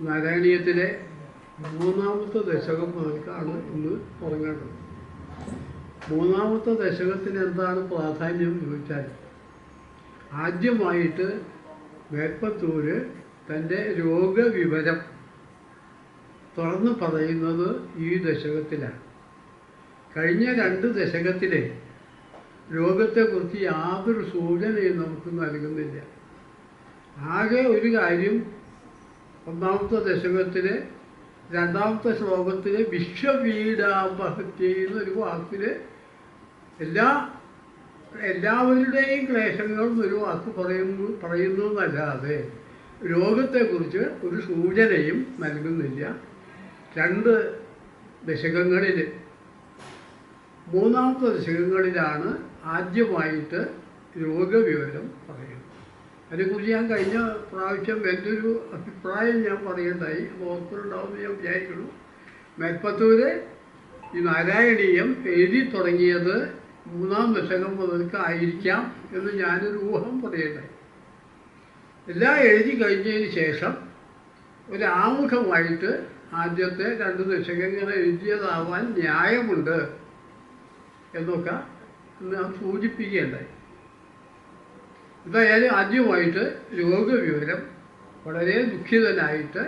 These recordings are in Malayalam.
നാരായണീയത്തിലെ മൂന്നാമത്തെ ദശകം മുതൽക്കാണ് ഇന്ന് തുടങ്ങേണ്ടത്. മൂന്നാമത്തെ ദശകത്തിന് എന്താണ് പ്രാധാന്യം ചോദിച്ചാൽ, ആദ്യമായിട്ട് മേൽപ്പത്തൂര് തൻ്റെ രോഗവിവരം തുറന്നു പറയുന്നത് ഈ ദശകത്തിലാണ്. കഴിഞ്ഞ 2 ദശകത്തിലെ രോഗത്തെക്കുറിച്ച് യാതൊരു സൂചനയും നമുക്ക് നൽകുന്നില്ല. ആകെ ഒരു കാര്യം ഒന്നാമത്തെ ദശകത്തിലെ 2ാമത്തെ ശ്ലോകത്തിലെ വിശ്വപീഡാപഹത്യ എന്നൊരു വാക്കിൽ എല്ലാവരുടെയും ക്ലേശങ്ങളും ഒരു വാക്ക് പറയുന്നു എന്നല്ലാതെ രോഗത്തെക്കുറിച്ച് ഒരു സൂചനയും നൽകുന്നില്ല. 2 ദശകങ്ങളിൽ മൂന്നാമത്തെ ദശകങ്ങളിലാണ് ആദ്യമായിട്ട് രോഗവിവരം പറയുന്നത്. അതിനെക്കുറിച്ച് ഞാൻ കഴിഞ്ഞ പ്രാവശ്യം എൻ്റെ ഒരു അഭിപ്രായം ഞാൻ പറയണ്ടായി, ഓർക്കുന്നുണ്ടാവുമെന്ന് ഞാൻ വിചാരിക്കുന്നു. മേൽപ്പത്തൂര് ഈ നാരായണീയം എഴുതി തുടങ്ങിയത് 3ാം ദശകം മുതൽക്ക് ആയിരിക്കാം എന്ന് ഞാനൊരു ഊഹം പറയണ്ടായി. എല്ലാം എഴുതി കഴിഞ്ഞതിന് ശേഷം ഒരു ആമുഖമായിട്ട് ആദ്യത്തെ 2 ദശകങ്ങൾ എഴുതിയതാവാൻ ന്യായമുണ്ട് എന്നൊക്കെ ഞാൻ സൂചിപ്പിക്കുകയുണ്ടായി. എന്തായാലും ആദ്യമായിട്ട് രോഗവിവരം വളരെ ദുഃഖിതനായിട്ട്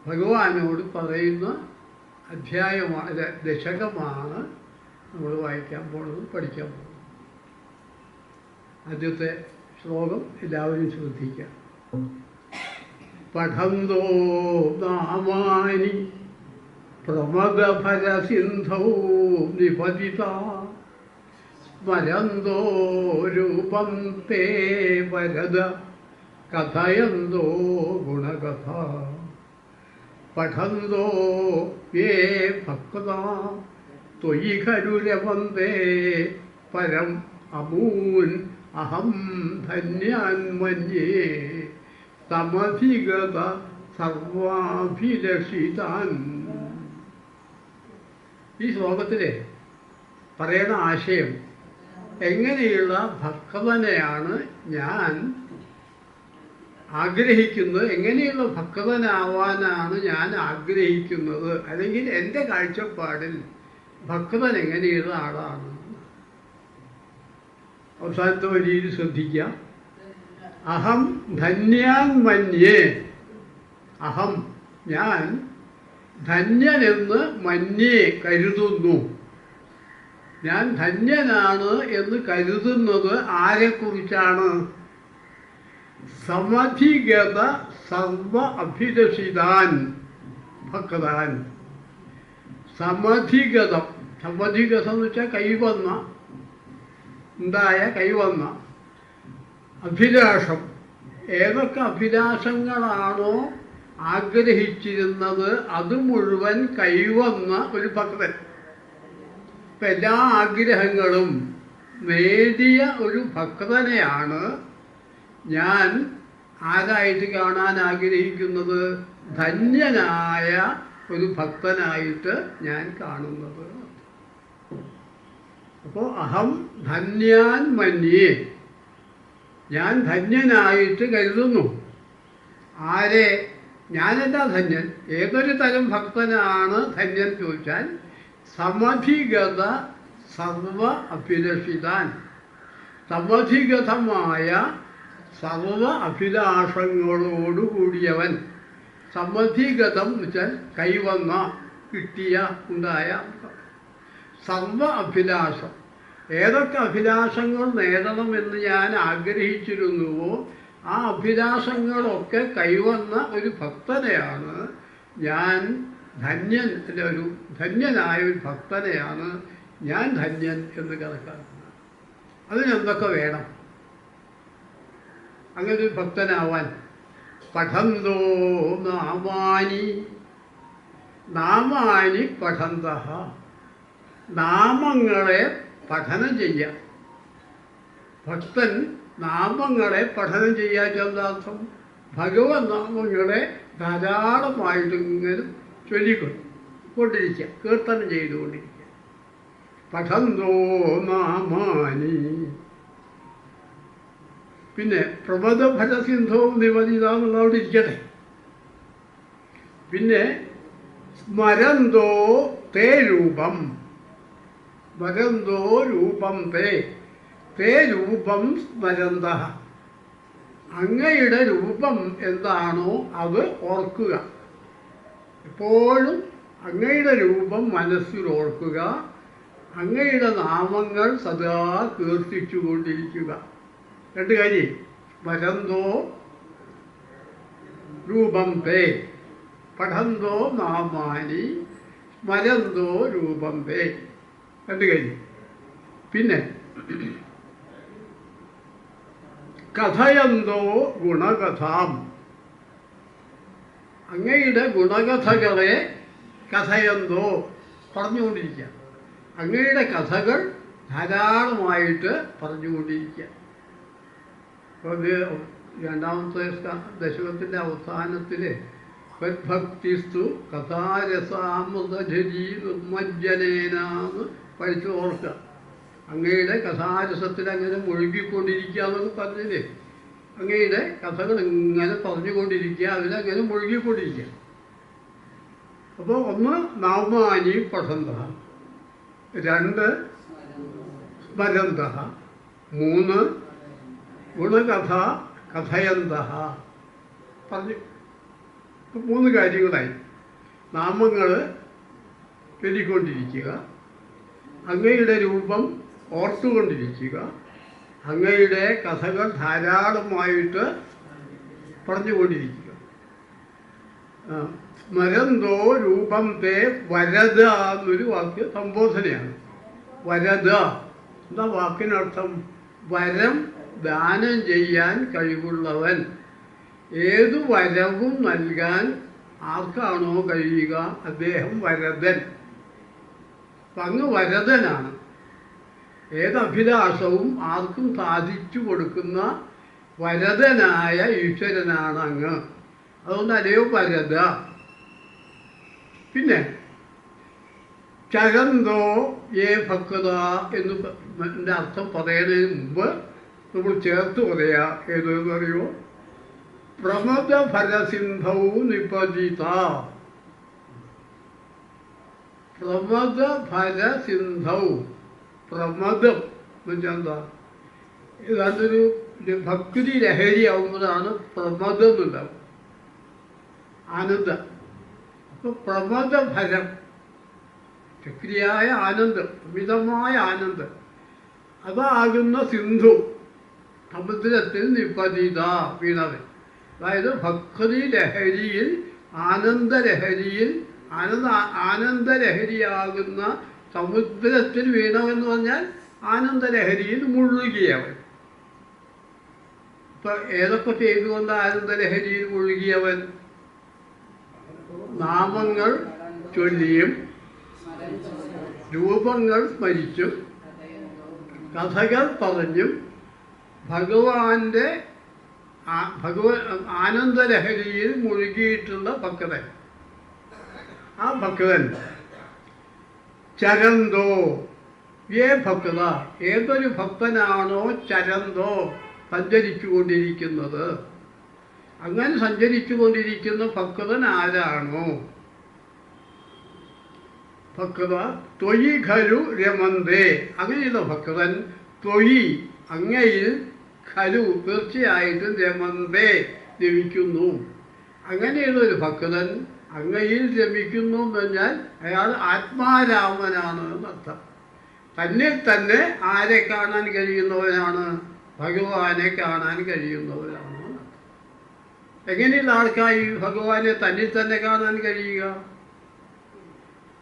ഭഗവാനോട് പറയുന്ന അധ്യായമാണ്, ദശകമാണ് നമ്മൾ വായിക്കാൻ പോകുന്നത്, പഠിക്കാൻ പോകുന്നത്. ആദ്യത്തെ ശ്ലോകം എല്ലാവരും ശ്രദ്ധിക്കാം. പഠന്തോ നാമാനി പ്രമദഫലസിന്ധോ നിപതിത സ്മരന്തോ രൂപം തേ വരദ കഥയന്തോ ഗുണകഥ പഠന്തോ യേ ഭക്താ ത്വയി ഖലു രമന്തേ പരം അമൂൻ അഹം ധന്യാൻ മന്യേ സമധിഗത സർവാഭിലഷിതാൻ. ഈ ശ്ലോകത്തിൽ പറയുന്ന ആശയം, എങ്ങനെയുള്ള ഭക്തനെയാണ് ഞാൻ ആഗ്രഹിക്കുന്നത്, എങ്ങനെയുള്ള ഭക്തനാവാനാണ് ഞാൻ ആഗ്രഹിക്കുന്നത്, അല്ലെങ്കിൽ എൻ്റെ കാഴ്ചപ്പാടിൽ ഭക്തൻ എങ്ങനെയുള്ള ആളാണ്. അവസാനത്തെ വരിയിൽ ശ്രദ്ധിക്കുക. അഹം ധന്യാൻ മന്യേ. അഹം ഞാൻ ധന്യനെന്ന് മന്യേ കരുതുന്നു. ഞാൻ ധന്യനാണ് എന്ന് കരുതുന്നത് ആരെക്കുറിച്ചാണ്? സമധിഗത സർവ അഭിലഷിതാൻ ഭക്താൻ. സമധിഗതം, സമധിഗതം എന്ന് വെച്ചാൽ കൈവന്ന, കൈവന്ന അഭിലാഷം. ഏതൊക്കെ അഭിലാഷങ്ങളാണോ ആഗ്രഹിച്ചിരുന്നത് അത് മുഴുവൻ കൈവന്ന ഒരു ഭക്തൻ. ഇപ്പം എല്ലാ ആഗ്രഹങ്ങളും നേടിയ ഒരു ഭക്തനെയാണ് ഞാൻ ആരായിട്ട് കാണാൻ ആഗ്രഹിക്കുന്നത്? ധന്യനായ ഒരു ഭക്തനായിട്ട് ഞാൻ കാണുന്നത്. അപ്പോൾ അഹം ധന്യാൻ മന്യേ, ഞാൻ ധന്യനായിട്ട് കരുതുന്നു. ആരെ? ഞാനല്ല ധന്യൻ. ഏതൊരു തരം ഭക്തനാണ് ധന്യൻ ചോദിച്ചാൽ, സമധിഗത സർവ അഭിലഷിതാൻ, സമധിഗതമായ സർവ അഭിലാഷങ്ങളോടുകൂടിയവൻ. സമധിഗതം എന്ന് വെച്ചാൽ കൈവന്ന, കിട്ടിയ, ഉണ്ടായ സർവ അഭിലാഷം. ഏതൊക്കെ അഭിലാഷങ്ങൾ നേടണമെന്ന് ഞാൻ ആഗ്രഹിച്ചിരുന്നുവോ ആ അഭിലാഷങ്ങളൊക്കെ കൈവന്ന ഒരു ഭക്തനെയാണ് ഞാൻ ധന്യൻ, ഒരു ധന്യനായ ഒരു ഭക്തനെയാണ് ഞാൻ ധന്യൻ എന്ന് കണക്കാക്കുന്നത്. അതിനെന്തൊക്കെ വേണം അങ്ങനെ ഒരു ഭക്തനാവാൻ? പഠന്തോ നാമാനി. നാമാനി പഠന്തഃ. നാമങ്ങളെ പഠനം ചെയ്യാം. ഭക്തൻ നാമങ്ങളെ പഠനം ചെയ്യാൻ എന്താർത്ഥം? ഭഗവത് നാമങ്ങളെ ധാരാളമായിട്ട് ഇങ്ങനെ ചൊല്ലിക്കൊണ്ടിരിക്കുക, കീർത്തനം ചെയ്തുകൊണ്ടിരിക്കുക. പഠന്തോ നാമാനി. പിന്നെ പ്രബദഫലസിന്ധോ നിവദിത എന്നുള്ളവിടെ ഇരിക്കട്ടെ. പിന്നെ സ്മരന്തോ തേ രൂപം, സ്മരന്തോ രൂപം തേ രൂപം സ്മരന്ത, അങ്ങയുടെ രൂപം എന്താണോ അത് ഓർക്കുക. എപ്പോഴും അങ്ങയുടെ രൂപം മനസ്സിൽ ഓർക്കുക, അങ്ങയുടെ നാമങ്ങൾ സദാ കീർത്തിച്ചുകൊണ്ടിരിക്കുക. രണ്ട് കാര്യം, സ്മരന്തോ രൂപം തേ, പഠന്തോ നാമാനി സ്മരന്തോ രൂപം തേ, രണ്ട് കാര്യം. പിന്നെ കഥയന്തോ ഗുണകഥാം, അങ്ങയുടെ ഗുണകഥകളെ കഥയന്തോ പറഞ്ഞുകൊണ്ടിരിക്കുക, അങ്ങയുടെ കഥകൾ ധാരാളമായിട്ട് പറഞ്ഞുകൊണ്ടിരിക്കുക. അപ്പോൾ രണ്ടാമത്തെ ദശകത്തിൻ്റെ അവസാനത്തിൽ ഭക്തിസ്തു കഥാരസാമൃതരി നിർമ്മജ്ജനേനാന്ന് പഠിച്ചു ഓർക്കുക. അങ്ങയുടെ കഥാരസത്തിൽ അങ്ങനെ മുഴുകിക്കൊണ്ടിരിക്കുക എന്നൊക്കെ പറഞ്ഞില്ലേ, അങ്ങയുടെ കഥകൾ ഇങ്ങനെ പറഞ്ഞുകൊണ്ടിരിക്കുക, അതിലങ്ങനെ മുഴുകിക്കൊണ്ടിരിക്കുക. അപ്പോൾ ഒന്ന് നാമാനി പഠന്ത, രണ്ട് സ്മരന്ത, മൂന്ന് ഗുണകഥ കഥയന്ത പറഞ്ഞു. മൂന്ന് കാര്യങ്ങളായി. നാമങ്ങൾ ചൊല്ലിക്കൊണ്ടിരിക്കുക, അങ്ങയുടെ രൂപം ഓർത്തുകൊണ്ടിരിക്കുക, അങ്ങയുടെ കഥകൾ ധാരാളമായിട്ട് പറഞ്ഞുകൊണ്ടിരിക്കുക. സ്മരന്തോ രൂപം തേ വരദ എന്നൊരു വാക്ക് സംബോധനയാണ്. വരദ എന്താ വാക്കിനർത്ഥം? വരം ദാനം ചെയ്യാൻ കഴിവുള്ളവൻ. ഏതു വരവും നൽകാൻ ആർക്കാണോ കഴിയുക അദ്ദേഹം വരദൻ. അങ്ങ് വരദനാണ്. ഏതഭിലാഷവും ആർക്കും സാധിച്ചു കൊടുക്കുന്ന വരദനായ ഈശ്വരനാണ് അങ്ങ്. അതുകൊണ്ട് അല്ലയോ വരദ. പിന്നെ ചരന്തോ ഏ ഭക്ത എന്ന് അർത്ഥം പറയുന്നതിന് മുമ്പ് നമ്മൾ ചേർത്ത് പറയാ. ഏതെന്ന് അറിയോ? പ്രമദ ഫലസിന്ധൗ നിപതിത. പ്രമദ ഫലസിന്ധൗ, പ്രമദം എന്ന് വെച്ചാൽ എന്താ? ഏതാണ്ടൊരു ഭക്തി ലഹരി ആവുമ്പോഴാണ് പ്രമദം എന്നുണ്ടാവും, ആനന്ദം. അപ്പോൾ പ്രമദ ഫലം, ചക്രിയായ ആനന്ദം, അമിതമായ ആനന്ദം, അതാകുന്ന സിന്ധു സമുദ്രത്തിൽ നിപതിത വീണവൻ. അതായത് ഭക്തി ലഹരിയിൽ, ആനന്ദലഹരിയിൽ, ആനന്ദലഹരിയാകുന്ന സമുദ്രത്തിൽ വീണവെന്ന് പറഞ്ഞാൽ ആനന്ദലഹരിയിൽ മുഴുകിയവൻ. ഇപ്പം ഏതൊക്കെ ചെയ്തുകൊണ്ട് ആനന്ദലഹരിയിൽ മുഴുകിയവൻ? നാമങ്ങൾ ചൊല്ലിയും രൂപങ്ങൾ സ്മരിച്ചും കഥകൾ പറഞ്ഞും ഭഗവാന്റെ ആനന്ദലഹരിയിൽ മുഴുകിയിട്ടുള്ള ഭക്തൻ. ആ ഭക്തൻ ചരന്തോ ഏ ഭക്ത, ഏതൊരു ഭക്തനാണോ ചരന്തോ സഞ്ചരിച്ചു കൊണ്ടിരിക്കുന്നത്, അങ്ങനെ സഞ്ചരിച്ചു കൊണ്ടിരിക്കുന്ന ഭക്തൻ ആരാണോ? ഭക്ത ത്വയി ഖലു രമന്തേ, അങ്ങനെയുള്ള ഭക്തൻ ത്വയി അങ്ങയിൽ ഖലു തീർച്ചയായിട്ടും രമന്തേ രമിക്കുന്നു. അങ്ങനെയുള്ളൊരു ഭക്തൻ അങ്ങയിൽ രമിക്കുന്നു എന്ന് പറഞ്ഞാൽ അയാൾ ആത്മാരാമനാണ് എന്നർത്ഥം. തന്നിൽ തന്നെ ആരെ കാണാൻ കഴിയുന്നവനാണ്? ഭഗവാനെ കാണാൻ കഴിയുന്നവരാണ്. എങ്ങനെയുള്ള ആൾക്കായി ഭഗവാനെ തന്നിൽ തന്നെ കാണാൻ കഴിയുക?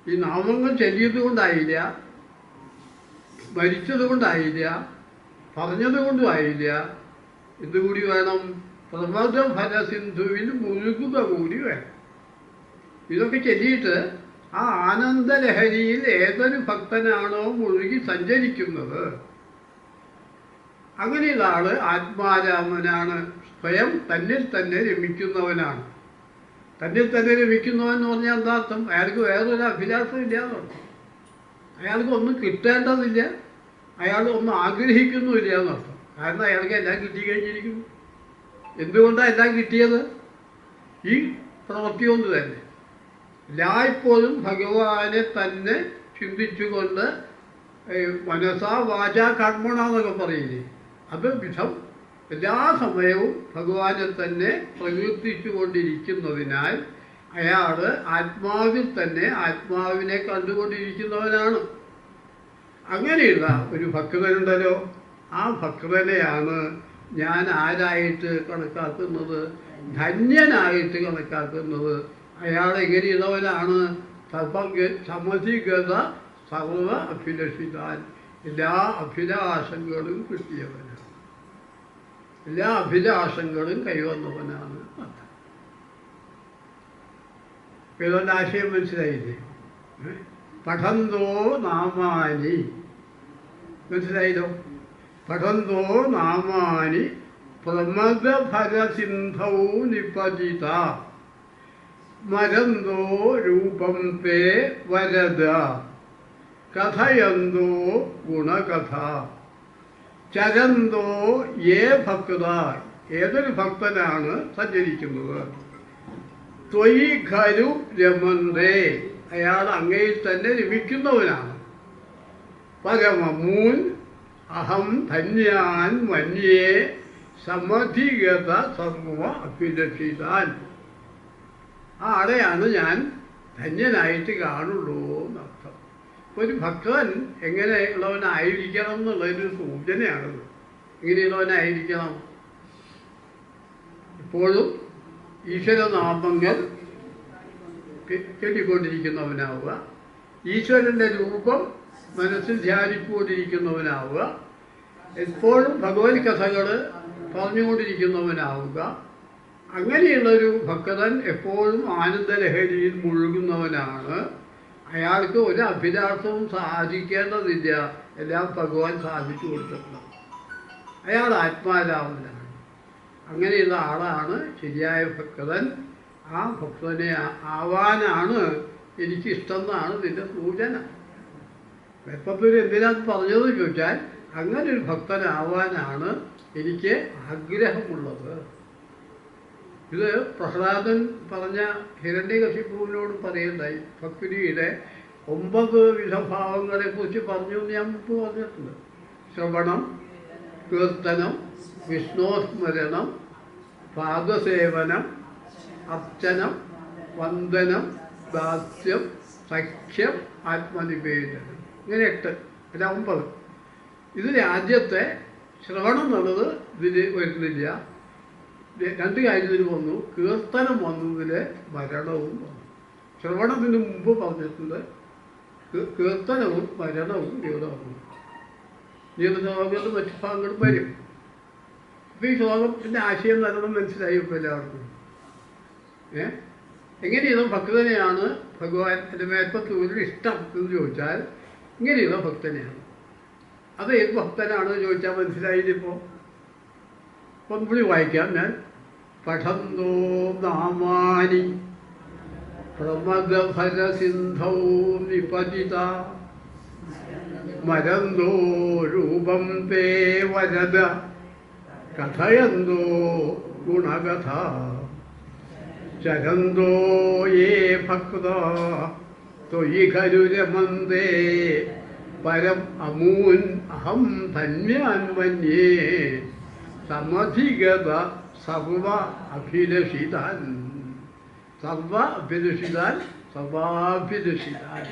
ഈ നാമങ്ങൾ ചൊല്ലിയത് കൊണ്ടായില്ല, സ്മരിച്ചത് കൊണ്ടായില്ല, പറഞ്ഞത് കൊണ്ടും ആയില്ല. ഇതുകൂടി വേണം, പ്രമദ ഫലസിന്ധുവിൽ മുഴുകുക കൂടി വേണം. ഇതൊക്കെ ചൊല്ലിയിട്ട് ആ ആനന്ദലഹരിയിൽ ഏതൊരു ഭക്തനാണോ മുഴുകി സഞ്ചരിക്കുന്നത് അങ്ങനെയുള്ള ആള് ആത്മാരാമനാണ്, സ്വയം തന്നിൽ തന്നെ രമിക്കുന്നവനാണ്. തന്നിൽ തന്നെ രമിക്കുന്നവൻ എന്ന് പറഞ്ഞാൽ എന്താ അർത്ഥം? അയാൾക്ക് വേറൊരു അഭിലാഷം ഇല്ല എന്നർത്ഥം. അയാൾക്ക് ഒന്നും കിട്ടേണ്ടതില്ല, അയാൾ ഒന്നും ആഗ്രഹിക്കുന്നുമില്ല എന്നർത്ഥം. കാരണം അയാൾക്ക് എല്ലാം കിട്ടിക്കഴിഞ്ഞിരിക്കുന്നു. എന്തുകൊണ്ടാണ് എല്ലാം കിട്ടിയത്? ഈ പ്രവൃത്തി കൊണ്ട് തന്നെ. എല്ലായ്പ്പോഴും ഭഗവാനെ തന്നെ ചിന്തിച്ചുകൊണ്ട് മനസാ വാച കർമ്മണ എന്നൊക്കെ പറയില്ലേ, അത് വിധം എല്ലാ സമയവും ഭഗവാനെ തന്നെ പ്രകീർത്തിച്ചു കൊണ്ടിരിക്കുന്നതിനാൽ അയാൾ ആത്മാവിൽ തന്നെ ആത്മാവിനെ കണ്ടുകൊണ്ടിരിക്കുന്നവനാണ്. അങ്ങനെയുള്ള ഒരു ഭക്തനുണ്ടല്ലോ, ആ ഭക്തനെയാണ് ഞാൻ ആരായിട്ട് കണക്കാക്കുന്നത്? ധന്യനായിട്ട് കണക്കാക്കുന്നത്. അയാൾ എങ്ങനെയുള്ളവനാണ്? സമധിഗത സർവ അഭിലഷിതാൻ, എല്ലാ അഭിലാഷങ്ങളും കിട്ടിയവനാണ്, എല്ലാ അഭിലാഷങ്ങളും കൈവന്നവനാണ്. ഇതുകൊണ്ട് ആശയം മനസ്സിലായില്ലേ? പഠന്തോ നാമാനി, മനസ്സിലായല്ലോ? പഠന്തോ നാമാനി പ്രമദഫലസിന്ധൗ നിപതിത മരന്തോ രൂപം തേ വരദ കഥയന്തോ ഗുണകഥ ചരന്തോ യേ ഭക്ത, ഏതൊരു ഭക്തനാണ് സഞ്ചരിക്കുന്നത്? ത്വയി ഖലു രമന്തേ, അയാൾ അങ്ങയിൽ തന്നെ രമിക്കുന്നവനാണ്. പരമമൂൻ അഹം ധന്യാൻ മന്യേ സമധിഗത സർവ അഭിലഷിതാൻ, ആ ആളെയാണ് ഞാൻ ധന്യനായിട്ട് കാണുള്ളൂ എന്നർത്ഥം. ഒരു ഭക്തൻ എങ്ങനെയുള്ളവനായിരിക്കണം എന്നുള്ളതൊരു സൂചനയാണത്. എങ്ങനെയുള്ളവനായിരിക്കണം? ഇപ്പോഴും ഈശ്വരനാമങ്ങൾ ചൊല്ലിക്കൊണ്ടിരിക്കുന്നവനാവുക, ഈശ്വരൻ്റെ രൂപം മനസ്സിൽ ധ്യാനിച്ചുകൊണ്ടിരിക്കുന്നവനാവുക, എപ്പോഴും ഭഗവത് കഥകൾ പറഞ്ഞുകൊണ്ടിരിക്കുന്നവനാവുക. അങ്ങനെയുള്ളൊരു ഭക്തൻ എപ്പോഴും ആനന്ദലഹരിയിൽ മുഴുകുന്നവനാണ്. അയാൾക്ക് ഒരു അഭിലാഷവും സാധിക്കേണ്ടതില്ല, എല്ലാം ഭഗവാൻ സാധിച്ചു കൊടുത്തിട്ടുണ്ട്. അയാൾ ആത്മാരാമനാണ്. അങ്ങനെയുള്ള ആളാണ് ശരിയായ ഭക്തൻ. ആ ഭക്തനെ ആവാനാണ് എനിക്കിഷ്ടം എന്നാണ് ഇതിൻ്റെ സൂചന. എപ്പോൾ എന്തിനാണ് പറഞ്ഞത് ചോദിച്ചാൽ, അങ്ങനെ ഒരു ഭക്തനാവാനാണ് എനിക്ക് ആഗ്രഹമുള്ളത്. ഇത് പ്രഹ്ലാദൻ പറഞ്ഞ ഹിരണ്യകശിപുവിനോട് പറയുണ്ടായി. ഭക്തിയുടെ 9 വിധഭാവങ്ങളെക്കുറിച്ച് പറഞ്ഞു എന്ന് ഞാൻ മുമ്പ് പറഞ്ഞിട്ടുണ്ട്. ശ്രവണം, കീർത്തനം, വിഷ്ണോസ്മരണം, പാദസേവനം, അർച്ചനം, വന്ദനം, ദാസ്യം, സഖ്യം, ആത്മനിവേദനം, ഇങ്ങനെ 8, അല്ല 9. ഇതിൽ ആദ്യത്തെ ശ്രവണം എന്നുള്ളത് ഇതിൽ വരുന്നില്ല. 2 കാര്യത്തിൽ വന്നു. കീർത്തനം വന്നതിൽ മരണവും വന്നു. ശ്രവണത്തിന് മുമ്പ് പറഞ്ഞിട്ടുണ്ട്, കീർത്തനവും മരണവും ഇവിടെ വന്നു. ജീവിതങ്ങളുടെ മറ്റു ഭാഗങ്ങളും വരും. അപ്പോൾ ഈ ശ്ലോകത്തിൻ്റെ ആശയം നല്ലോണം മനസ്സിലായി ഇപ്പോൾ എല്ലാവർക്കും. എങ്ങനെയുള്ള ഭക്തനെയാണ് ഭഗവാൻ എൻ്റെ മേൽപ്പത്ത് ഒരു ഇഷ്ടം എന്ന് ചോദിച്ചാൽ, ഇങ്ങനെയുള്ള ഭക്തനെയാണ്. അത് ഏത് ഭക്തനാണെന്ന് ചോദിച്ചാൽ മനസ്സിലായില്ലിപ്പോൾ. ഒന്നുകൂടി വായിക്കാം ഞാൻ. പഠന്തോ നാമാനി പ്രമദഫലസിന്ധൗ നിപതിത മരന്തോ രൂപം തേ വരദ കഥയന്തോ ഗുണകഥ ചരന്തോ യേ ഭക്ത ത്വയി ഖലു രമന്തേ പരം അമൂൻ അഹം ധന്യാൻ മന്യേ സമധിഗത സർവ അഭിലഷിതാൻ. സർവ അഭിലഷിതാൻ, സർവാഭിലഷിതാൻ.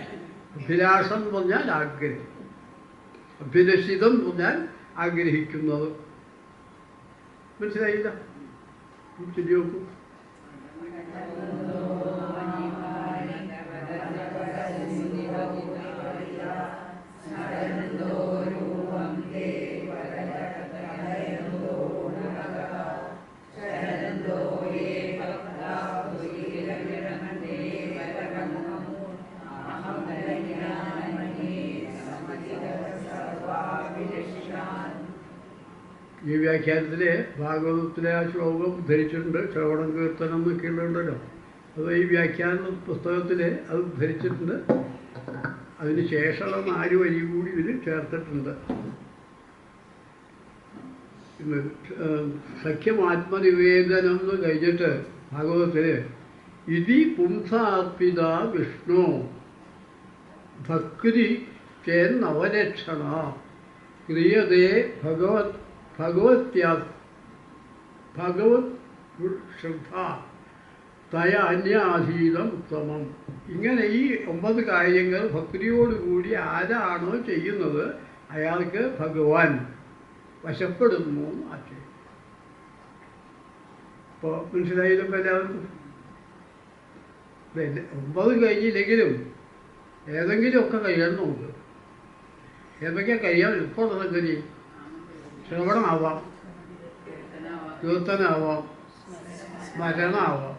അഭിലാഷം എന്ന് പറഞ്ഞാൽ ആഗ്രഹം, അഭിലഷിതം എന്ന് പറഞ്ഞാൽ ആഗ്രഹിക്കുന്നത്. മനസ്സിലായില്ല? ശരി നോക്കൂ. ഈ വ്യാഖ്യാനത്തിലെ ഭാഗവതത്തിലെ ആ ശ്ലോകം ധരിച്ചിട്ടുണ്ട്. ശ്രവണം കീർത്തനം എന്നൊക്കെയുള്ളതുണ്ടല്ലോ, അത് ഈ വ്യാഖ്യാന പുസ്തകത്തിൽ അത് ധരിച്ചിട്ടുണ്ട്. അതിന് ശേഷമുള്ള 4 വരി കൂടി ഇതിൽ ചേർത്തിട്ടുണ്ട്. സഖ്യം ആത്മനിവേദനം എന്ന് കഴിഞ്ഞിട്ട് ഭാഗവതത്തിൽ ഇതി പുംസാർപ്പിത വിഷ്ണു ഭക്തി ചേന്നവലക്ഷണ ക്രിയതേ ഭഗവത് ശ്രദ്ധ തയ അന്യാധീതം ഉത്തമം. ഇങ്ങനെ ഈ 9 കാര്യങ്ങൾ ഭക്തിയോടുകൂടി ആരാണോ ചെയ്യുന്നത് അയാൾക്ക് ഭഗവാൻ വശപ്പെടുന്നു ആക്കി. ഇപ്പോൾ മനസ്സിലായതിപ്പോൾ എല്ലാവർക്കും 9 കഴിഞ്ഞില്ലെങ്കിലും ഏതെങ്കിലുമൊക്കെ കഴിയണം നമുക്ക്. ഏതൊക്കെയാണ് കഴിയാൻ എളുപ്പമുള്ളതൊക്കെ ശ്രവണമാവാം, കീർത്തനാവാം, സ്മരണമാവാം,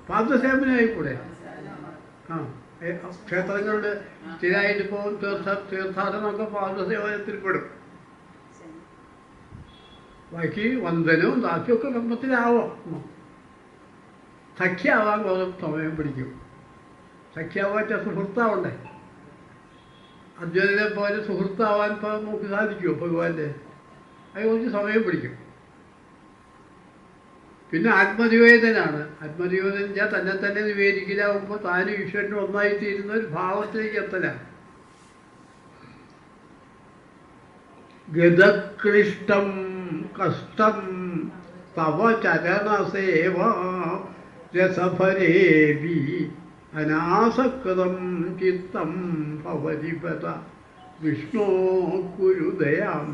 പാദസേവനമായിക്കൂടെ. ക്ഷേത്രങ്ങളിൽ സ്ഥിരമായിട്ട് ഇപ്പോൾ തീർത്ഥാടനമൊക്കെ പാദസേവനത്തിൽപ്പെടും. ബാക്കി വന്ദനവും ദാസ്യമൊക്കെ കർമ്മത്തിലാവാം. സഖ്യാവാൻ കുറേ സമയം പിടിക്കും. സഖ്യാവാറ്റ സുഹൃത്താവണ്ടേ. അർജുനനെ പോലെ സുഹൃത്താവാൻ ഇപ്പോൾ നമുക്ക് സാധിക്കുമോ ഭഗവാന്റെ? അത് കുറച്ച് സമയം പിടിക്കും. പിന്നെ ആത്മനിവേദനാണ്. ആത്മനിവേദനം വെച്ചാൽ തന്നെ നിവേദിക്കലാവുമ്പോൾ താനും ഈശ്വരനും ഒന്നായിത്തീരുന്ന ഒരു ഭാവത്തിലേക്ക് എത്തലാണ്. ഗതക്ലിഷ്ടം കഷ്ടം തവ ചരണസേവ രസഭരേവി അനാസകൃതം ചിത്തം ഭവതിപത വിഷ്ണോ കുരുദയാം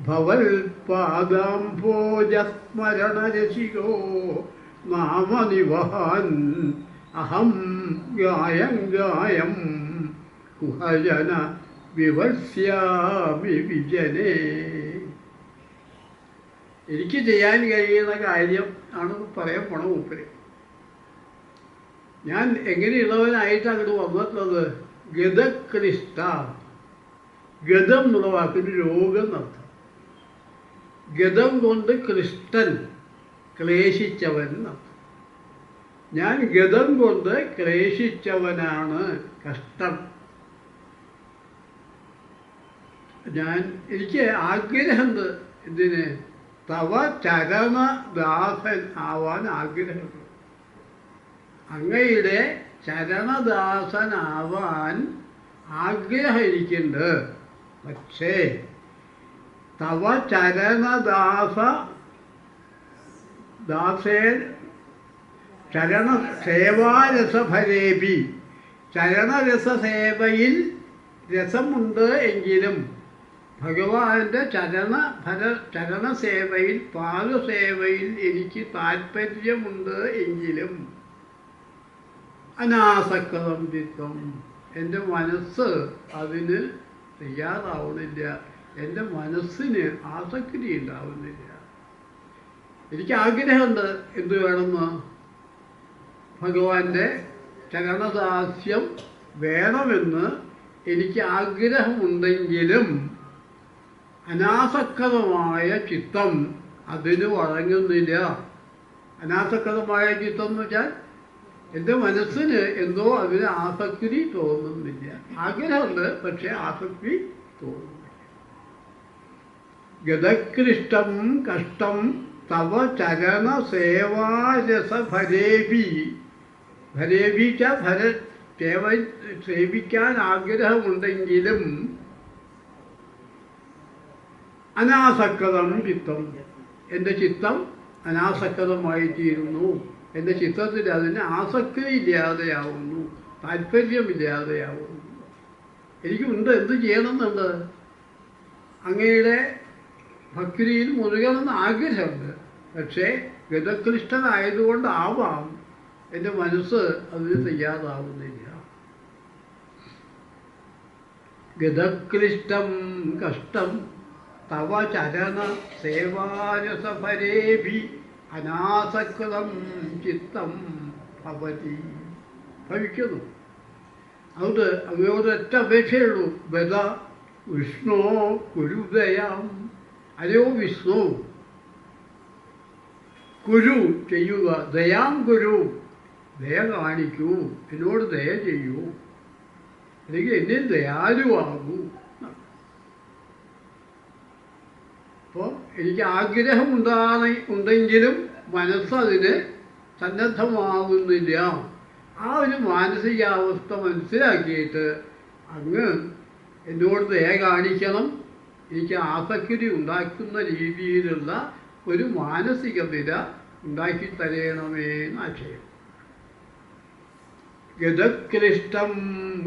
ഭവൽപാദാംഭോജസ്മരണരസികോ നാമനിവഹാൻ അഹം ഗായം കുഹജന വിവസ്യാമി വിജനേ. എനിക്ക് ചെയ്യാൻ കഴിയുന്ന കാര്യം ആണ് പറയാൻ പോണ മൂപ്പര്. ഞാൻ എങ്ങനെയുള്ളവനായിട്ട് അങ്ങോട്ട് വന്നിട്ടുള്ളത്? ഗതക്ലിഷ്ട. ഗതം എന്നുള്ള വാക്കിന് രോഗം എന്നർത്ഥം. ഗതം കൊണ്ട് ക്ലിഷ്ടൻ, ക്ലേശിച്ചവൻ എന്നർത്ഥം. ഞാൻ ഗതം കൊണ്ട് ക്ലേശിച്ചവനാണ്. കഷ്ടം. എനിക്ക് ആഗ്രഹമുണ്ട്. ഇതിന് തവ ചരണദാസൻ ആവാൻ ആഗ്രഹമുണ്ട്. അങ്ങയുടെ ചരണദാസനാവാൻ ആഗ്രഹം എനിക്കുണ്ട്. പക്ഷേ തവ ചരണദാസേൻ ചരണസേവാരസഫലേപി, ചരണരസസേവയിൽ രസമുണ്ട് എങ്കിലും ഭഗവാന്റെ ചരണസേവയിൽ പാദസേവയിൽ എനിക്ക് താല്പര്യമുണ്ട് എങ്കിലും അനാസക്തം ചിത്തം, എൻ്റെ മനസ്സ് അതിന് തയ്യാറാവുന്നില്ല. എൻ്റെ മനസ്സിന് ആസക്തി ഉണ്ടാവുന്നില്ല. എനിക്ക് ആഗ്രഹമുണ്ട്. എന്ത് വേണമെന്ന്? ഭഗവാന്റെ ചരണദാസ്യം വേണമെന്ന് എനിക്ക് ആഗ്രഹമുണ്ടെങ്കിലും അനാസക്തമായ ചിത്തം അതിന് വഴങ്ങുന്നില്ല. അനാസക്തമായ ചിത്തം എന്ന് വെച്ചാൽ എൻ്റെ മനസ്സിന് എന്തോ അതിന് ആസക്തി തോന്നുന്നില്ല. ആഗ്രഹമുണ്ട്, പക്ഷെ ആസക്തി തോന്നുന്നില്ല. ഗതക്ലിഷ്ടം കഷ്ടം തവ ചരണസേവാരസഭരേഭി. ഭരേഭിച്ച സേവിക്കാൻ ആഗ്രഹമുണ്ടെങ്കിലും അനാസക്തം ചിത്തം, എൻ്റെ ചിത്തം അനാസക്തമായിത്തീരുന്നു. എൻ്റെ ചിത്രത്തിൽ അതിന് ആസക്തി ഇല്ലാതെയാവുന്നു, താല്പര്യമില്ലാതെയാവുന്നു. എനിക്കുണ്ട്, എന്ത് ചെയ്യണമെന്നുണ്ട്? അങ്ങയുടെ ഭക്തിയിൽ മുഴുകണമെന്ന് ആഗ്രഹമുണ്ട്. പക്ഷേ ഗതക്ലിഷ്ടനായതുകൊണ്ടാവാം എൻ്റെ മനസ്സ് അതിന് തയ്യാറാവുന്നില്ല. ഗതക്ലിഷ്ടം കഷ്ടം തവ ചരണ സേവാരസഫരേഭി അനാസക്തം ചിത്തം ഭവതി, ഭവിക്കുന്നു. അതുകൊണ്ട് അവയോടൊറ്റ അപേക്ഷയുള്ളൂ. ബദ വിഷ്ണു കുരുദയാം. അല്ലയോ വിഷ്ണു, കുരു ചെയ്യുക. ദയാം കുരു, ദയ കാണിക്കൂ, എന്നോട് ദയ ചെയ്യൂ, അല്ലെങ്കിൽ എന്നെ ദയാലുവാകൂ. അപ്പോൾ എനിക്ക് ആഗ്രഹം ഉണ്ടെങ്കിലും മനസ്സതിന് സന്നദ്ധമാകുന്നില്ല. ആ ഒരു മാനസികാവസ്ഥ മനസ്സിലാക്കിയിട്ട് അങ്ങ് എന്നോട് ദയ കാണിക്കണം, എനിക്ക് ആസക്തി ഉണ്ടാക്കുന്ന രീതിയിലുള്ള ഒരു മാനസിക നില ഉണ്ടാക്കി തരയണമേന്ന് ആശയം. ഗതക്ലിഷ്ടം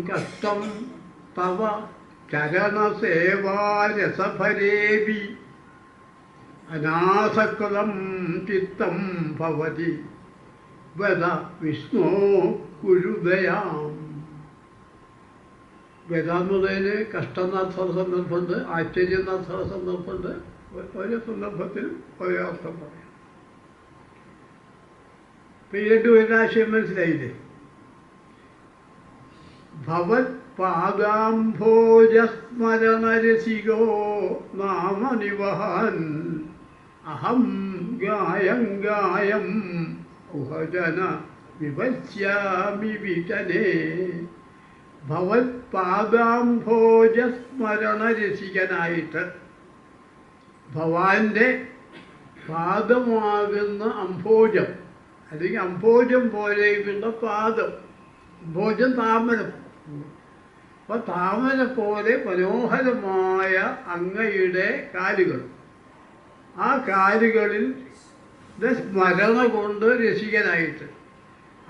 കഷ്ടം തവ ചരണസേവാരസഫലേപി അനാസകൃതം ചിത്തം ഭവതി വദ വിഷ്ണോ കുരുദയാം. വേദാന്തതയിൽ കഷ്ടനാഥ സന്ദർഭമുണ്ട്, ആശ്ചര്യനാഥ സന്ദർഭമുണ്ട്. ഓരോ സന്ദർഭത്തിൽ ഓരോ അർത്ഥം പറയാം. ഇപ്പം ഈ രണ്ടുപേരുടെ ആശയം മനസ്സിലായില്ലേ? ഭവത് പാദാംഭോജസ്മരണരസികോ നാമനിവഹൻ അഹം ഗായം ഗായം ഉഹജന വിവസ്യാമി വിചനേ. ഭവത് പാദാംഭോജസ്മരണരസികനായിട്ട് ഭവാന്റെ പാദമാകുന്ന അംഭോജം അല്ലെങ്കിൽ അംഭോജം പോലെയുള്ള പാദം, അംഭോജം താമര, അപ്പോൾ താമര പോലെ മനോഹരമായ അങ്ങയുടെ കാലുകൾ, ആ കാലുകളിൽ സ്മരണ കൊണ്ട് രസികനായിട്ട്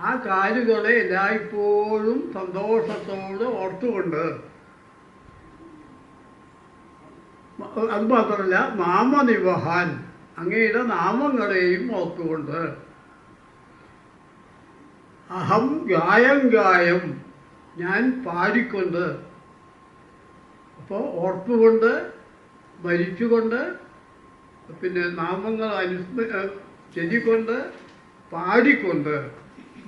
ആ കാലുകളെ എല്ലായ്പ്പോഴും സന്തോഷത്തോട് ഓർത്തുകൊണ്ട്, അതുമാത്രമല്ല നാമനിവഹാൻ അങ്ങയുടെ നാമങ്ങളെയും ഓർത്തുകൊണ്ട്, അഹം ഗായം ഗായം ഞാൻ പാടിക്കൊണ്ട്, അപ്പോൾ ഓർത്തുകൊണ്ട്, ഭരിച്ചുകൊണ്ട്, പിന്നെ നാമങ്ങൾ ചൊല്ലിക്കൊണ്ട്, പാടിക്കൊണ്ട്.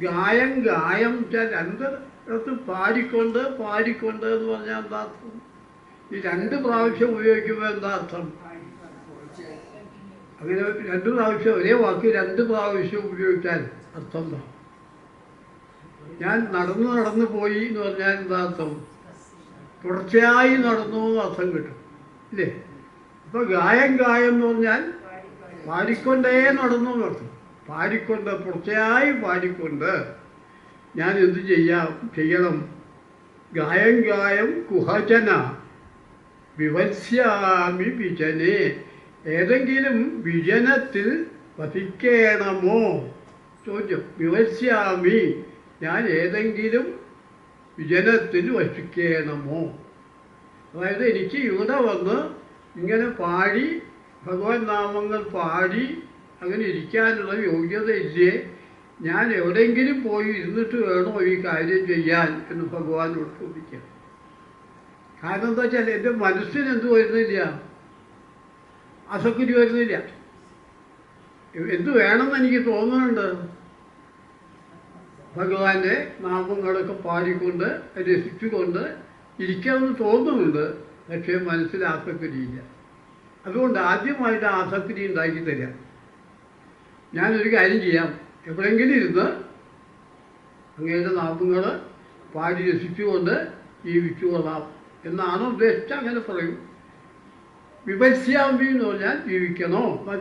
ഗായം ഗായം രണ്ടിടത്ത് പാടിക്കൊണ്ട് പാടിക്കൊണ്ട് എന്ന് പറഞ്ഞാൽ എന്താ അർത്ഥം? ഈ രണ്ട് പ്രാവശ്യം ഉപയോഗിക്കുമ്പോൾ എന്താ അർത്ഥം? അങ്ങനെ രണ്ട് പ്രാവശ്യം ഒരേ വാക്ക് രണ്ട് പ്രാവശ്യം ഉപയോഗിച്ചാൽ അർത്ഥം എന്താ? ഞാൻ നടന്നു പോയി എന്ന് പറഞ്ഞാൽ എന്താ അർത്ഥം? തുടർച്ചയായി നടന്നു എന്ന് അർത്ഥം കിട്ടും, ഇല്ലേ? അപ്പോൾ ഗായം ഗായം എന്ന് പറഞ്ഞാൽ പാടിക്കൊണ്ടേ നടന്നു എന്നർത്ഥം. പാടിക്കൊണ്ട്, തുടർച്ചയായി പാടിക്കൊണ്ട് ഞാൻ എന്ത് ചെയ്യണം? ഗായം ഗായം കുഹജന വിവസ്യാമി വിജനെ. ഏതെങ്കിലും വിജനത്തിൽ വസിക്കണമോ? ചോദ്യം. വിവസ്യാമി, ഞാൻ ഏതെങ്കിലും വിജനത്തിൽ വസിക്കണമോ? അതായത് എനിക്ക് ഇവിടെ വന്ന് ഇങ്ങനെ പാടി ഭഗവാൻ നാമങ്ങൾ പാടി അങ്ങനെ ഇരിക്കാനുള്ള യോഗ്യത ഇല്ലേ? ഞാൻ എവിടെയെങ്കിലും പോയി ഇരുന്നിട്ട് വേണോ ഈ കാര്യം ചെയ്യാൻ എന്ന് ഭഗവാനോട് ചോദിക്കാം. കാരണം എന്താ വെച്ചാൽ എൻ്റെ മനസ്സിന് എന്ത് വരുന്നില്ല? ആസക്തി വരുന്നില്ല. എന്ത് വേണമെന്ന് എനിക്ക് തോന്നുന്നുണ്ട്? ഭഗവാന്റെ നാമങ്ങളൊക്കെ പാടിക്കൊണ്ട് രസിച്ചുകൊണ്ട് ഇരിക്കാമെന്ന് തോന്നുന്നുണ്ട്. പക്ഷേ മനസ്സിൽ ആസക്തിയില്ല. അതുകൊണ്ട് ആദ്യമായിട്ട് ആസക്തി ഉണ്ടാക്കി തരാം. ഞാനൊരു കാര്യം ചെയ്യാം, എവിടെയെങ്കിലും ഇരുന്ന് അങ്ങയുടെ നാമങ്ങൾ പാടി രസിച്ചുകൊണ്ട് ജീവിച്ചുകൊള്ളാം എന്നാണ് ഉദ്ദേശിച്ച് അങ്ങനെ പറയും. വിപസ്യാമി എന്ന് പറഞ്ഞാൽ ജീവിക്കണോ എന്ന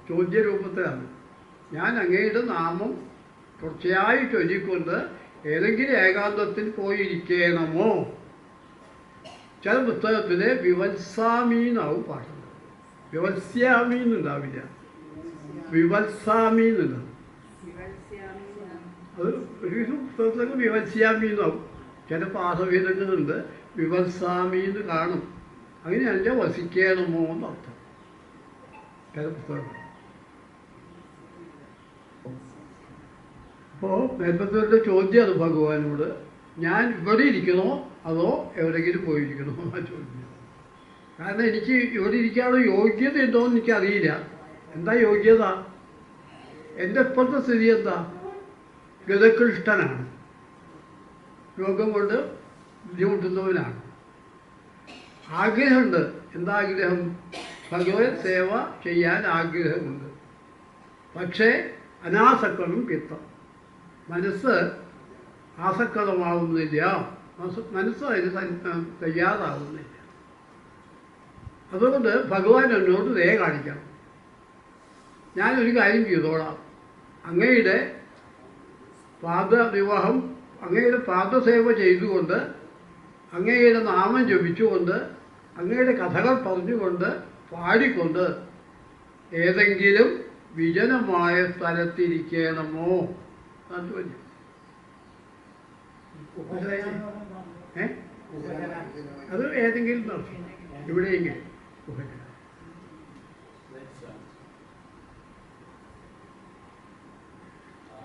ചോദ്യരൂപത്തിലാണ്. ഞാൻ അങ്ങയുടെ നാമം തുടർച്ചയായി ചൊല്ലിക്കൊണ്ട് ഏതെങ്കിലും ഏകാന്തത്തിൽ പോയിരിക്കണമോ? ചില പുസ്തകത്തിൽ വിവത്സാമി എന്നാവും പാടുന്നത്, വിവത്സ്യാമി എന്നുണ്ടാവില്ല, വിവത്സാമി എന്നുണ്ടാവും. അത് ഒരു പുസ്തകത്തിലൊക്കെ വിവത്സ്യാമി എന്നാവും. ചില പാഠഭേദങ്ങളുണ്ട് വിവത്സാമി എന്ന് കാണും. അങ്ങനെയല്ല വസിക്കണമോ എന്നർത്ഥം ചില പുസ്തകങ്ങൾ. അപ്പോൾ മേൽപ്പത്തവരുടെ ചോദ്യം അത് ഭഗവാനോട്, ഞാൻ ഇവിടെ ഇരിക്കണോ അതോ എവിടെയെങ്കിലും പോയിരിക്കണോ എന്നാ ചോദ്യം. കാരണം എനിക്ക് ഇവിടെ ഇരിക്കാനുള്ള യോഗ്യത ഉണ്ടോ എന്ന് എനിക്കറിയില്ല. എന്താ യോഗ്യത? എൻ്റെ ഇപ്പോഴത്തെ സ്ഥിതി എന്താ? ഗതകൃഷ്ടനാണ്, രോഗം കൊണ്ട് ബുദ്ധിമുട്ടുന്നവനാണ്. ആഗ്രഹമുണ്ട്. എന്താ ആഗ്രഹം? ഭഗവത് സേവ ചെയ്യാൻ ആഗ്രഹമുണ്ട്. പക്ഷേ അനാസക്തം ചിത്തം, മനസ്സ് ആസക്തമാവുന്നില്ല, മനസ്സ് അതിന് തയ്യാറാവുന്നില്ല. അതുകൊണ്ട് ഭഗവാൻ എന്നോട് ദയ കാണിക്കണം. ഞാനൊരു കാര്യം ചെയ്തോളാം, അങ്ങയുടെ പാദവിവാഹം, അങ്ങയുടെ പാദസേവ ചെയ്തുകൊണ്ട്, അങ്ങയുടെ നാമം ജപിച്ചുകൊണ്ട്, അങ്ങയുടെ കഥകൾ പറഞ്ഞുകൊണ്ട്, പാടിക്കൊണ്ട് ഏതെങ്കിലും വിജനമായ സ്ഥലത്തിരിക്കണമോ? അത് ചോദ്യം. അത് ഏതെങ്കിലും നടത്തും, എവിടെയെങ്കിലും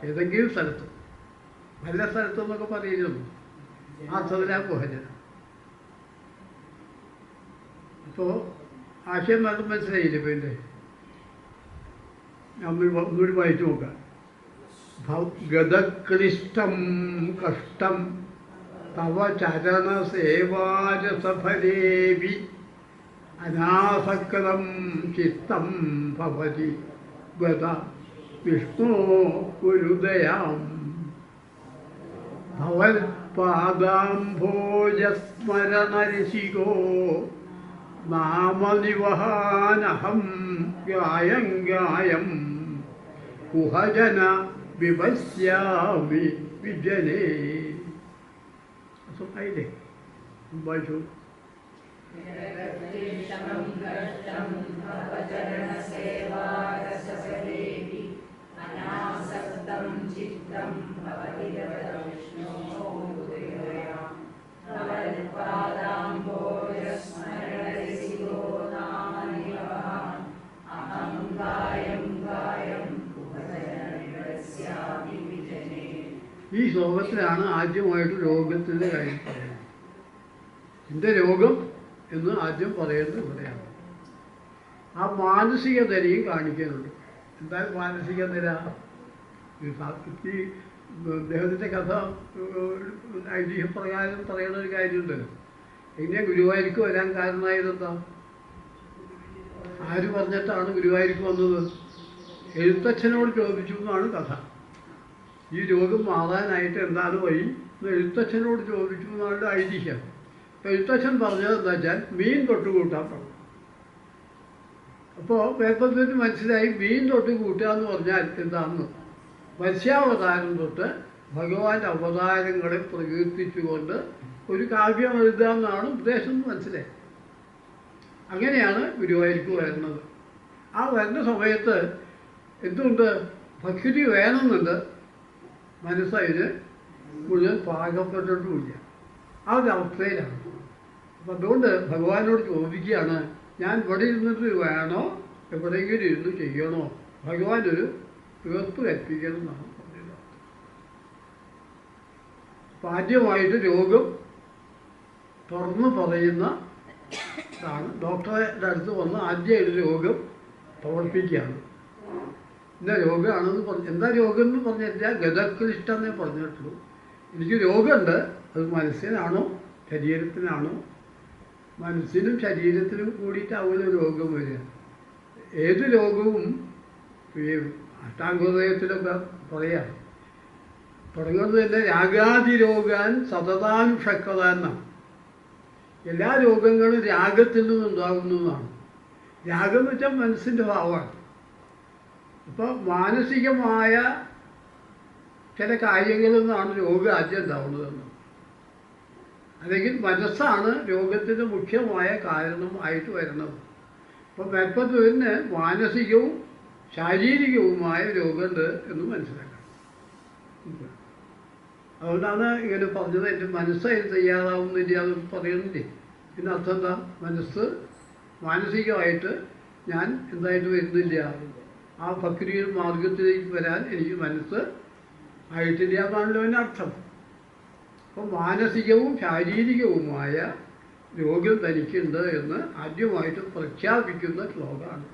ഏതെങ്കിലും സ്ഥലത്ത്, നല്ല സ്ഥലത്തെന്നൊക്കെ പറയുന്നു. ആ സ്ഥലം ഗുഹജനം. അപ്പോൾ ആശയം നമുക്ക് മനസ്സിലായില്ലേ? ഇപ്പം എൻ്റെ ഒന്നുകൂടി വായിച്ചു നോക്കാം. ഗതക്ലിഷ്ടം കഷ്ടം തവ ചരണസേവാരസഫലേവി അനാസക്തം ചിത്തം ഭവതി ഗത വിഷ്ണോ ഗുരുദയാം ഭവൽപാദാംഭോജസ്മരണരസികോ നാമനിവഹാനഹം ഗായം ഗായം കുഹജന വിപശ്യാമി വിജനേ. ആയില്ലേ? വായിച്ചു. ഈ ശ്ലോകത്തിലാണ് ആദ്യമായിട്ട് രോഗത്തിൻ്റെ കാര്യം പറയുന്നത്. എൻ്റെ രോഗം എന്ന് ആദ്യം പറയുന്നത് ഇവിടെയാണ്. ആ മാനസിക നിലയും കാണിക്കുന്നുണ്ട്. എന്താ മാനസിക നില? ഈ അദ്ദേഹത്തിൻ്റെ കഥ ഐതിഹ്യപ്രകാരം പറയുന്ന ഒരു കാര്യമുണ്ടല്ലോ. എങ്ങനെ ഗുരുവായൂർക്ക് വരാൻ കാരണമായതെന്താ? ആര് പറഞ്ഞിട്ടാണ് ഗുരുവായൂർക്ക് വന്നത്? എഴുത്തച്ഛനോട് ചോദിച്ചു എന്നാണ് കഥ. ഈ രോഗം മാറാനായിട്ട് എന്താണ് വഴി എന്ന് എഴുത്തച്ഛനോട് ചോദിച്ചു എന്നാണ് ഐതിഹ്യം. അപ്പോൾ എഴുത്തച്ഛൻ പറഞ്ഞത് എന്താ വെച്ചാൽ മീൻ തൊട്ട് കൂട്ടാൻ പറഞ്ഞു. അപ്പോൾ പേപ്പറിന് മനസ്സിലായി മീൻ തൊട്ട് കൂട്ടുക എന്ന് പറഞ്ഞാൽ എന്താണെന്ന്. മത്സ്യാവതാരം തൊട്ട് ഭഗവാന്റെ അവതാരങ്ങളെ പ്രകീർത്തിച്ചുകൊണ്ട് ഒരു കാവ്യം എഴുതുക എന്നാണ് ഉദ്ദേശം എന്ന് മനസ്സിലായി. അങ്ങനെയാണ് ഗുരുവായൂർക്ക് വരുന്നത്. ആ വരുന്ന സമയത്ത് എന്തുകൊണ്ട് ഭക്തി വേണമെന്നുണ്ട്, മനസ്സതിന് മുഴുവൻ പാകപ്പെട്ടിട്ടുമില്ല. ആ ഒരു അവസ്ഥയിലാണ്. അപ്പം അതുകൊണ്ട് ഭഗവാനോട് ചോദിക്കുകയാണ്, ഞാൻ ഇവിടെ ഇരുന്നിട്ട് വേണോ എവിടെയെങ്കിലും ഇരുന്ന് ചെയ്യണോ? ഭഗവാൻ ഒരു തീർപ്പ് കൽപ്പിക്കണം എന്നാണ് പറഞ്ഞത്. അപ്പം ആദ്യമായിട്ട് രോഗം തുറന്ന് പറയുന്ന ാണ്. ഡോക്ടറുടെ അടുത്ത് വന്ന് ആദ്യം ഒരു രോഗം പ്രവർത്തിക്കുകയാണ്. ഇന്ന രോഗമാണെന്ന് പറഞ്ഞു. എന്താ രോഗം എന്ന് പറഞ്ഞില്ല, ഗതക്ലിഷ്ടമെന്നേ പറഞ്ഞിട്ടുള്ളൂ. എനിക്ക് രോഗമുണ്ട്. അത് മനസ്സിനാണോ ശരീരത്തിനാണോ? മനസ്സിനും ശരീരത്തിനും കൂടിയിട്ടാവുന്ന രോഗം വരിക. ഏത് രോഗവും ഈ അഷ്ടാംഗോദയത്തിലൊക്കെ പറയാം. തുടങ്ങുന്നത് തന്നെ രാഗാതിരോഗാൻ സതതാനുഷക്കത എന്നാണ്. എല്ലാ രോഗങ്ങളും രാഗത്തിൽ നിന്നുണ്ടാകുന്നതാണ്. രാഗം എന്ന് വെച്ചാൽ മനസ്സിൻ്റെ ഭാവമാണ്. അപ്പോൾ മാനസികമായ ചില കാര്യങ്ങളിൽ നിന്നാണ് രോഗം ആദ്യം ഉണ്ടാവുന്നതെന്ന്. അല്ലെങ്കിൽ മനസ്സാണ് രോഗത്തിൻ്റെ മുഖ്യമായ കാരണമായിട്ട് വരുന്നത്. അപ്പോൾ മേൽപ്പത്തൂരിന് മാനസികവും ശാരീരികവുമായ രോഗമുണ്ട് എന്ന് മനസ്സിലാക്കണം. അതുകൊണ്ടാണ് ഇങ്ങനെ പറഞ്ഞത്. എൻ്റെ മനസ്സായിട്ട് തയ്യാറാവുന്നില്ല അത് പറയുന്നില്ലേ. പിന്നെ അർത്ഥം എന്താ? മനസ്സ് മാനസികമായിട്ട് ഞാൻ എന്തായിട്ട് വരുന്നില്ല, ആ ഭക്തിയുടെ മാർഗത്തിലേക്ക് വരാൻ എനിക്ക് മനസ്സ് ആയിട്ടില്ല എന്നാണല്ലോ അതിൻ്റെ അർത്ഥം. അപ്പോൾ മാനസികവും ശാരീരികവുമായ രോഗം തനിക്കുണ്ട് എന്ന് ആദ്യമായിട്ട് പ്രഖ്യാപിക്കുന്ന ശ്ലോകമാണ്.